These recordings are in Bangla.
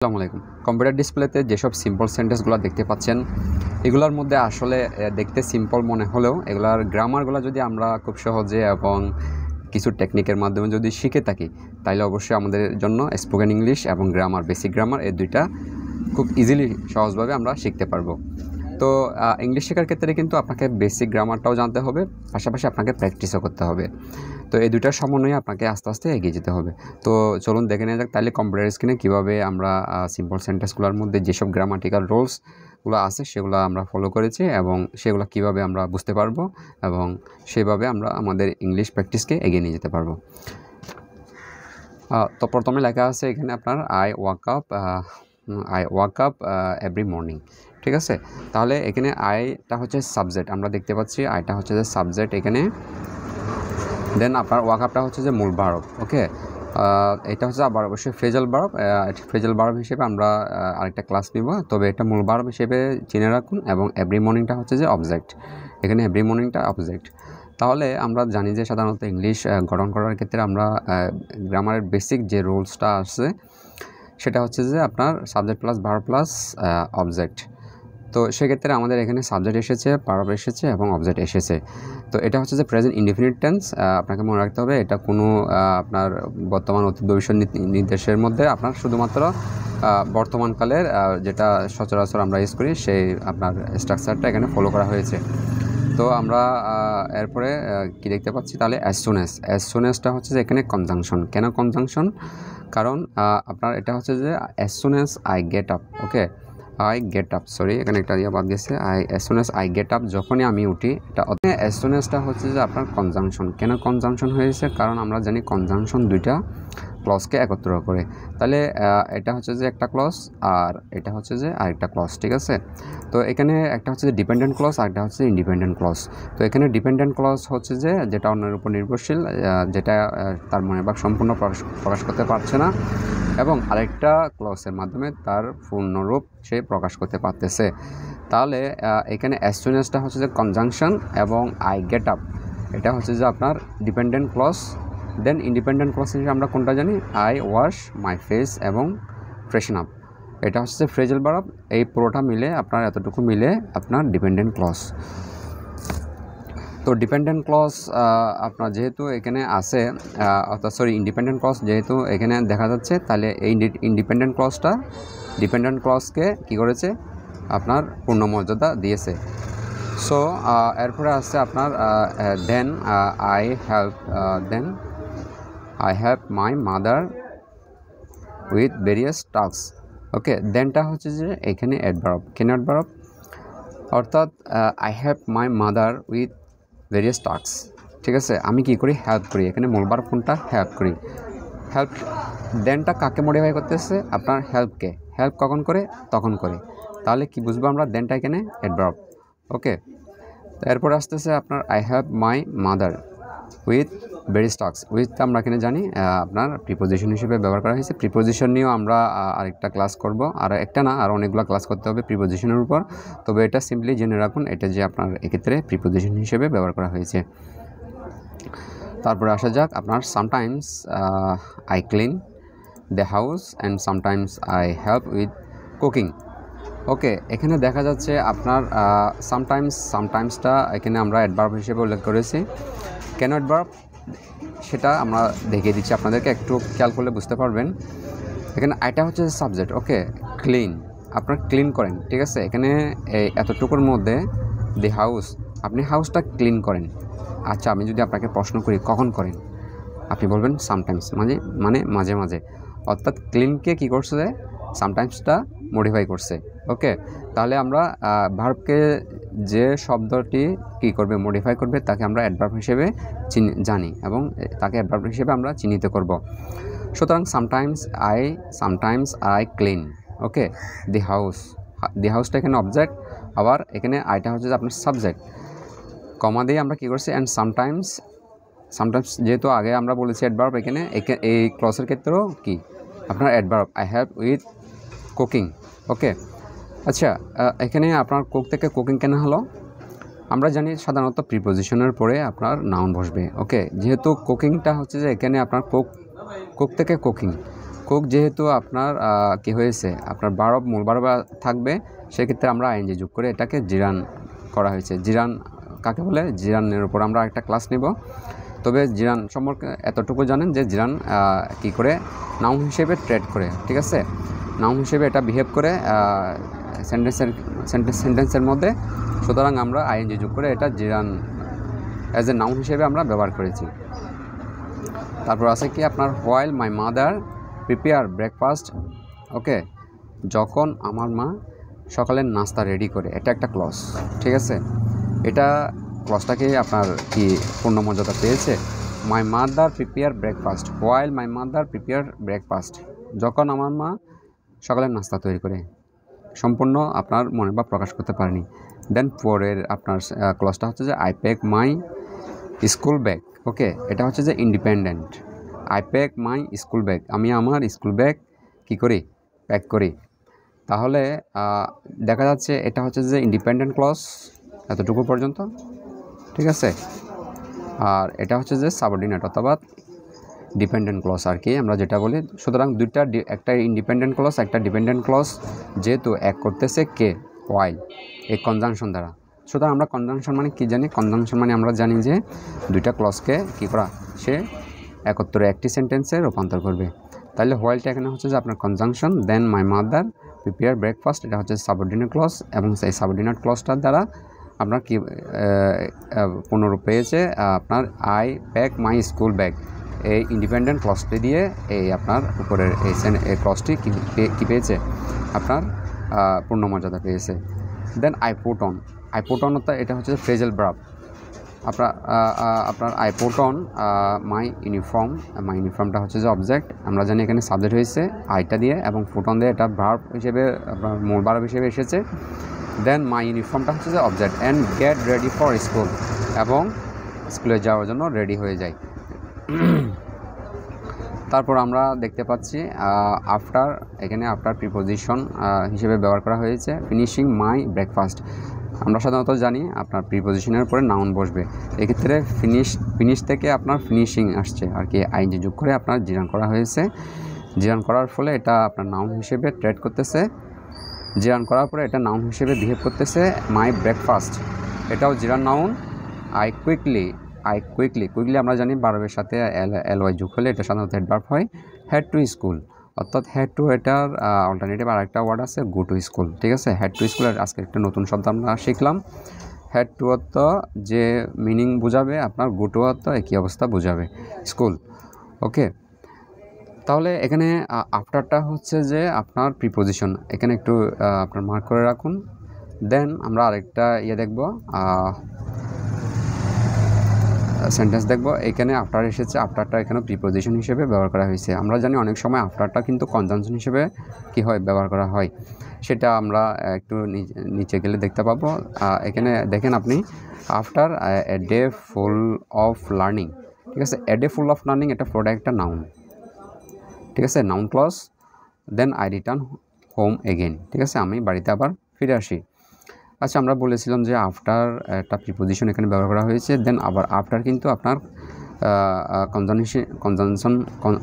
আসসালামু আলাইকুম। কম্পিউটার ডিসপ্লেতে যেসব সিম্পল সেন্টেন্সগুলো দেখতে পাচ্ছেন, এগুলোর মধ্যে আসলে দেখতে সিম্পল মনে হলেও এগুলার গ্রামারগুলো যদি আমরা খুব সহজে এবং কিছু টেকনিকের মাধ্যমে যদি শিখে থাকি, তাহলে অবশ্যই আমাদের জন্য স্পোকেন ইংলিশ এবং গ্রামার, বেসিক গ্রামার এই দুইটা খুব ইজিলি সহজভাবে আমরা শিখতে পারবো। তো ইংলিশ শেখার ক্ষেত্রে কিন্তু আপনাকে বেসিক গ্রামারটাও জানতে হবে, পাশাপাশি আপনাকে প্র্যাকটিসও করতে হবে। তো এই দুইটার সমন্বয়ে আপনাকে আস্তে আস্তে এগিয়ে যেতে হবে। তো চলুন দেখে নেওয়া যাক তাহলে কম্পিউটার স্ক্রিনে কীভাবে আমরা সিম্পল সেন্টেন্সগুলোর মধ্যে যেসব গ্রামাটিক্যাল রুলসগুলো আছে সেগুলো আমরা ফলো করেছি এবং সেগুলো কীভাবে আমরা বুঝতে পারবো এবং সেভাবে আমরা আমাদের ইংলিশ প্র্যাকটিসকে এগিয়ে নিয়ে যেতে পারবো। তো প্রথমে লেখা আছে এখানে আপনার I walk up every morning, ঠিক আছে। তাহলে এখানে আইটা হচ্ছে সাবজেক্ট, আমরা দেখতে পাচ্ছি আইটা হচ্ছে যে সাবজেক্ট এখানে। দেন আপনার ওয়াক আপটা হচ্ছে যে মূল ভার্ব, ওকে। এটা হচ্ছে আবার অবশ্যই ফ্রেজাল ভার্ব হিসেবে আমরা আরেকটা ক্লাস নিব, তবে এটা মূল ভার্ব হিসেবে চিনে রাখুন। এবং এভরি মর্নিংটা হচ্ছে যে অবজেক্ট, এখানে এভরি মর্নিংটা অবজেক্ট। তাহলে আমরা জানি যে সাধারণত ইংলিশ গঠন করার ক্ষেত্রে আমরা গ্রামারের বেসিক যে রুলসটা আছে সেটা হচ্ছে যে আপনার subject plus verb plus object. তো সেক্ষেত্রে আমাদের এখানে সাবজেক্ট এসেছে, ভার্ব এসেছে এবং অবজেক্ট এসেছে। তো এটা হচ্ছে যে প্রেজেন্ট ইনডিফিনিট টেন্স। আপনাকে মনে রাখতে হবে এটা কোনো আপনার বর্তমান অতীত ভবিষ্যৎ নির্দেশের মধ্যে আপনার শুধুমাত্র বর্তমানকালের যেটা সচরাচর আমরা ইউজ করি সেই আপনার স্ট্রাকচারটা এখানে ফলো করা হয়েছে। তো আমরা এরপরে কি দেখতে পাচ্ছি তাহলে অ্যাজ সুন অ্যাজটা হচ্ছে যে এখানে কনজাংশন। কেন কনজাংশন? কারণ আপনার এটা হচ্ছে যে as soon as I get up, okay. I get up, sorry এখানে একটা বাদ গেছে। As soon as I get up, যখনই আমি উঠি। এটা অ্যাজ সুন অ্যাজটা হচ্ছে যে আপনার কনজাংশন। কেন কনজাংশন হয়েছে? কারণ আমরা জানি কনজাংশন দুইটা ক্লজকে একত্র করে। তাহলে এটা হচ্ছে যে একটা ক্লজ আর এটা হচ্ছে যে আরেকটা ক্লজ, ঠিক আছে। তো এখানে একটা হচ্ছে যে ডিপেন্ডেন্ট ক্লজ আর একটা হচ্ছে ইন্ডিপেন্ডেন্ট ক্লজ। তো এখানে ডিপেন্ডেন্ট ক্লজ হচ্ছে যে যেটা অন্যের উপর নির্ভরশীল, যেটা তার মনের ভাব সম্পূর্ণ প্রকাশ করতে পারছে না, এবং আরেকটা ক্লজের মাধ্যমে তার পূর্ণরূপ সে প্রকাশ করতে পারতেছে। তাহলে এখানে অ্যাজ সুন অ্যাজটা হচ্ছে যে কনজাংশন এবং আই গেট আপ এটা হচ্ছে যে আপনার ডিপেন্ডেন্ট ক্লজ। দেন ইন্ডিপেন্ডেন্ট ক্লজ হিসেবে আমরা কোনটা জানি? আই ওয়াশ মাই ফেস এবং ফ্রেশন আপ, এটা হচ্ছে ফ্রেজাল ভার্ব। এই পুরোটা মিলে আপনার এতটুকু মিলে আপনার ডিপেন্ডেন্ট ক্লজ। তো ডিপেন্ডেন্ট ক্লজ আপনার যেহেতু এখানে আছে, অর্থাৎ ইন্ডিপেন্ডেন্ট ক্লজ যেহেতু এখানে দেখা যাচ্ছে, তাহলে এই ইন্ডিপেন্ডেন্ট ক্লজকে কী করেছে? আপনার পূর্ণমর্যাদা দিয়েছে। সো এরপরে আসছে আপনার then I have my mother with various task, okay. দেনটা হচ্ছে যে এখানে অ্যাডভার্ব। কেন অ্যাডভার্ব? অর্থাৎ I have my mother with various task, ঠিক আছে। আমি কি করি? হেল্প করি। এখানে মূল ভার্ব কোনটা? হেল্প করি। হেল্প দেনটা কাকে মডিফাই করতেছে? আপনার হেল্পকে। হেল্প কখন করে? তখন করে। তাহলে কি বুঝবো আমরা? দেনটা এখানে অ্যাডভার্ব, ওকে। এরপর আসতেছে আপনার I have my mother with various task. With আমরা এখানে জানি আপনার প্রিপোজিশন হিসেবে ব্যবহার করা হয়েছে। প্রিপোজিশন নিয়েও আমরা আরেকটা ক্লাস করব, আর একটা না আর অনেকগুলো ক্লাস করতে হবে প্রিপোজিশনের উপর। তবে এটা সিম্পলি জেনে রাখুন এটা যে আপনার এক্ষেত্রে প্রিপোজিশন হিসেবে ব্যবহার করা হয়েছে। তারপরে আসা যাক আপনার sometimes I clean the house and sometimes I help with cooking, okay. এখানে দেখা যাচ্ছে আপনার সামটাইমসটা এখানে আমরা অ্যাডভার্ব হিসেবে উল্লেখ করেছি। কেন অ্যাডভার্ব সেটা আমরা দেখিয়ে দিচ্ছি আপনাদেরকে, একটু খেয়াল করলে বুঝতে পারবেন। এখানে আইটা হচ্ছে সাবজেক্ট, ওকে। ক্লিন, আপনার ক্লিন করেন, ঠিক আছে। এখানে এই এতটুকুর মধ্যে দি হাউস, আপনি হাউসটা ক্লিন করেন। আচ্ছা, আমি যদি আপনাকে প্রশ্ন করি কখন করেন, আপনি বলবেন সামটাইমস, মানে মাঝে মাঝে। অর্থাৎ ক্লিনকে কী করছে? সামটাইমসটা মডিফাই করছে, ওকে। তাহলে আমরা ভার্বকে যে শব্দটি কী করবে? মডিফাই করবে, তাকে আমরা অ্যাডভার্ব হিসেবে জানি এবং তাকে অ্যাডভার্ব হিসেবে আমরা চিহ্নিত করব। সুতরাং সামটাইমস আই ক্লিন, ওকে, দি হাউসটা এখানে অবজেক্ট, আবার এখানে আইটা হচ্ছে যে আপনার সাবজেক্ট। কমা দিয়ে আমরা কী করছি? অ্যান্ড সামটাইমস যেহেতু আগে আমরা বলেছি অ্যাডভার্ব, এখানে এই ক্লজের ক্ষেত্রেও কি আপনার adverb I have with cooking, okay. আচ্ছা, এখানে আপনার কুক থেকে কুকিং কেন হলো? আমরা জানি সাধারণত প্রিপোজিশনের পরে আপনার নাউন বসবে, ওকে। যেহেতু কুকিংটা হচ্ছে যে এখানে আপনার কুক থেকে কুক যেহেতু আপনার কি হয়েছে আপনার ভার্ব মূল ভার্ব থাকবে, সেক্ষেত্রে আমরা আইএনজি যোগ করে এটাকে জিরান করা হয়েছে। জিরান কাকে বলে? জিরানের উপর আমরা একটা ক্লাস নেব। তবে জিরান সম্পর্কে এতটুকু জানেন যে জিরান কী করে নাউন হিসেবে ট্রেড করে, ঠিক আছে? নাউন হিসেবে এটা বিহেভ করে সেন্টেন্সের মধ্যে। সুতরাং আমরা আইএনজি যোগ করে এটা জিরান অ্যাজ এ নাউন হিসেবে আমরা ব্যবহার করেছি। তারপর আছে কি আপনার while my mother prepare breakfast, okay, যখন আমার মা সকালের নাস্তা রেডি করে, এটা একটা ক্লজ, ঠিক আছে? এটা ক্লজটাকে আপনার কি পূর্ণমর্যাদা পেয়েছে? মাই mother prepare breakfast, while my mother prepare breakfast, যখন আমার মা সকালের নাস্তা তৈরি করে। সম্পূর্ণ আপনার মনে বা প্রকাশ করতে পারেনি। দেন পরের আপনার ক্লজটা হচ্ছে যে I pack my school bag, okay, এটা হচ্ছে যে independent. I pack my school bag, আমি আমার স্কুল ব্যাগ কী করি? প্যাক করি। তাহলে দেখা যাচ্ছে এটা হচ্ছে যে ইন্ডিপেন্ডেন্ট ক্লজ এতটুকু পর্যন্ত, ঠিক আছে? আর এটা হচ্ছে যে সাবঅর্ডিনেট অথবা ডিপেন্ডেন্ট ক্লজ আর কি আমরা যেটা বলি। সুতরাং দুইটা, একটা ইন্ডিপেন্ডেন্ট ক্লজ একটা ডিপেন্ডেন্ট ক্লজ, যেহেতু এক করতেছে কে? হোয়াইল, এই কনজাংশন দ্বারা। সুতরাং আমরা কনজাংশন মানে কি জানি? কনজাংশন মানে আমরা জানি যে দুইটা ক্লজকে কী করা, সে একত্রে একটি সেন্টেন্সে রূপান্তর করবে। তাহলে হোয়াইলটা এখানে হচ্ছে যে আপনার conjunction. Then my mother prepare breakfast, এটা হচ্ছে সাবঅর্ডিনেট ক্লজ, এবং সেই সাবঅর্ডিনেট ক্লজটার দ্বারা আপনার কি পুনরূপ পেয়েছে আপনার I pack my school bag. এই ইন্ডিপেন্ডেন্ট ক্লজটি দিয়ে এই আপনার উপরের এই ক্লজটি কী পেয়েছে? আপনার পূর্ণমর্যাদা পেয়েছে। Then I put on, I put on এটা হচ্ছে ফ্রেজাল ভার্ব। আপনার I put on my uniform, my ইউনিফর্মটা হচ্ছে যে অবজেক্ট, আমরা জানি এখানে সাবজেক্ট হয়েছে আইটা দিয়ে, এবং পুট অন দিয়ে এটা ভার্ব হিসেবে আপনার মূল ভার্ব হিসেবে এসেছে। দেন মাই ইউনিফর্মটা হচ্ছে যে object. And get ready for school, এবং স্কুলে যাওয়ার জন্য রেডি হয়ে যায়। তারপর আমরা দেখতে পাচ্ছি আফটার, এখানে আফটার প্রিপোজিশন হিসেবে ব্যবহার করা হয়েছে। ফিনিশিং মাই ব্রেকফাস্ট, আমরা সাধারণত জানি আপনার প্রিপোজিশনের উপরে নাউন বসবে, এক্ষেত্রে ফিনিশ থেকে আপনার ফিনিশিং আসছে আর কি, আইনজি যোগ করে আপনার জিরান করা হয়েছে। জিরান করার ফলে এটা আপনার নাউন হিসেবে ট্রেড করতেছে। জিরান করার পরে এটা নাউন হিসেবে বিহেভ করতেছে। মাই ব্রেকফাস্ট, এটাও জিরান নাউন। আই কুইকলি আমরা জানি ভার্বের সাথে এলওয়াই যোগ হলে এটা সাধারণত অ্যাডভার্ব হয়। হেড টু স্কুল, অর্থাৎ হেড টু এটার অল্টারনেটিভ আর একটা ওয়ার্ড আছে গো টু স্কুল, ঠিক আছে? হেড টু স্কুল আজকে একটা নতুন শব্দ আমরা শিখলাম। হেড টু অর্থ যে মিনিং বোঝাবে, আপনার গো টু অর্থ একই অবস্থা বোঝাবে, স্কুল, ওকে। তাহলে এখানে আফটারটা হচ্ছে যে আপনার প্রিপোজিশন, এখানে একটু আপনার মার্ক করে রাখুন। দেন আমরা আরেকটা দেখব, সেন্টেন্স দেখব। এখানে আফটার এসেছে, আফটারটা এখানে প্রিপোজিশন হিসেবে ব্যবহার করা হয়েছে। আমরা জানি অনেক সময় আফটারটা কিন্তু কনজাংশন হিসেবে কি হয়, ব্যবহার করা হয়, সেটা আমরা একটু নিচে গেলে দেখতে পাবো। এখানে দেখেন আপনি, after a day full of learning, ঠিক আছে? A day full of learning এটা পুরোটা একটা নাউন, ঠিক আছে? Noun clause. Then I return home again, ঠিক আছে? আমি বাড়িতে আবার ফিরে আসি। আচ্ছা, আমরা বলেছিলাম যে আফটার একটা প্রিপোজিশন এখানে ব্যবহার করা হয়েছে। দেন আবার আফটার কিন্তু আপনার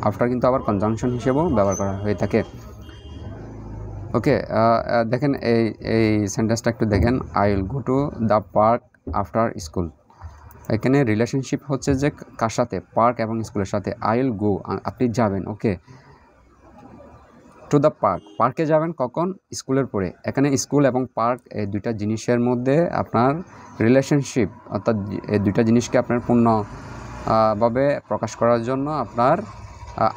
আফটার কিন্তু আবার কনজাংশন হিসেবেও ব্যবহার করা হয়ে থাকে, ওকে। দেখেন এই সেন্টেন্সটা একটু দেখেন। I will go to the park after school, এখানে রিলেশনশিপ হচ্ছে যে কার সাথে? পার্ক এবং স্কুলের সাথে। আই উইল গো, আপনি যাবেন, ওকে, টু দ্য পার্ক, পার্কে যাবেন কখন? স্কুলের পরে। এখানে স্কুল এবং পার্ক এই দুইটা জিনিসের মধ্যে আপনার রিলেশনশিপ, অর্থাৎ এই দুইটা জিনিসকে আপনার পূর্ণভাবে প্রকাশ করার জন্য আপনার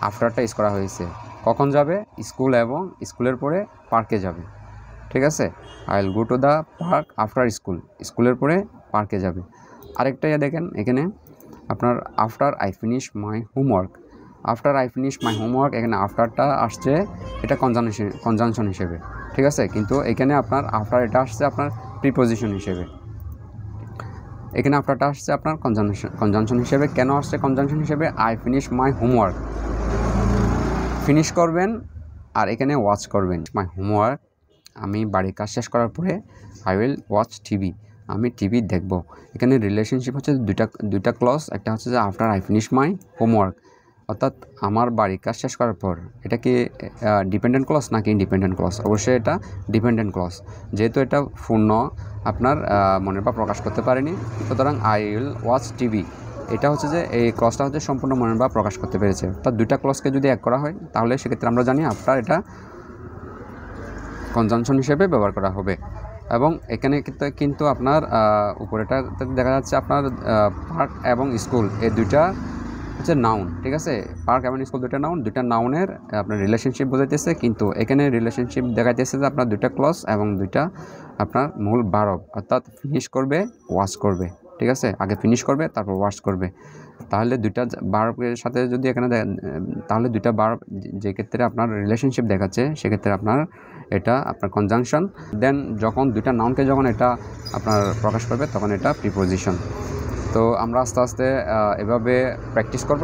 আফটারটা ইউজ করা হয়েছে। কখন যাবে? স্কুল এবং স্কুলের পরে পার্কে যাবে, ঠিক আছে? I will go to the park after school, স্কুলের পরে পার্কে যাবে। আরেকটা দেখেন এখানে আপনার after I finish my homework, after I finish my homework, এখানে আফটারটা আসছে এটা কনজাংশন হিসেবে, ঠিক আছে? কিন্তু এখানে আপনার আফটার এটা আসছে আপনার প্রিপোজিশন হিসেবে। এখানে আফটারটা আসছে আপনার কনজাংশন হিসেবে। কেন আসছে কনজাংশন হিসেবে? I finish my homework, finish করবেন, আর এখানে ওয়াচ করবেন। মাই হোমওয়ার্ক, আমি বাড়ির কাজ শেষ করার পরে আই উইল ওয়াচ টিভি, আমি টিভি দেখব। এখানে রিলেশনশিপ হচ্ছে দুইটা ক্লজ, একটা হচ্ছে যে after I finish my homework, অর্থাৎ আমার বাড়ির কাজ শেষ করার পর এটা কি ডিপেন্ডেন্ট ক্লজ নাকি ইন্ডিপেন্ডেন্ট ক্লজ? অবশ্যই এটা ডিপেন্ডেন্ট ক্লজ, যেহেতু এটা পূর্ণ আপনার মনের ভাব প্রকাশ করতে পারেনি, সুতরাং আই উইল ওয়াচ টিভি এটা হচ্ছে যে এই ক্লজটা হচ্ছে সম্পূর্ণ মনের ভাব প্রকাশ করতে পেরেছে। অর্থাৎ দুইটা ক্লজকে যদি এক করা হয় তাহলে সেক্ষেত্রে আমরা জানি আফটার এটা কনজাংশন হিসেবে ব্যবহার করা হবে। এবং এখানে কিন্তু আপনার উপরেটা দেখা যাচ্ছে আপনার পার্ক এবং স্কুল এই দুইটা হচ্ছে নাউন, ঠিক আছে? পার্ক এবং স্কুল দুইটা নাউন, দুইটা নাউনের আপনার রিলেশনশিপ বোঝাইতেছে, কিন্তু এখানে রিলেশনশিপ দেখাইতেছে যে আপনার দুইটা ক্লজ এবং দুইটা আপনার মূল ভার্ব, অর্থাৎ ফিনিশ করবে, ওয়াশ করবে, ঠিক আছে? আগে ফিনিশ করবে তারপর ওয়াশ করবে। তাহলে দুইটা ভার্বের সাথে যদি এখানে তাহলে দুইটা ভার্ব যে ক্ষেত্রে আপনার রিলেশনশিপ দেখাচ্ছে সেক্ষেত্রে আপনার এটা আপনার কনজাংশন। দেন যখন দুইটা নাউনকে যখন এটা আপনার প্রকাশ করবে তখন এটা প্রিপোজিশন। তো আমরা আস্তে আস্তে এভাবে প্র্যাকটিস করব।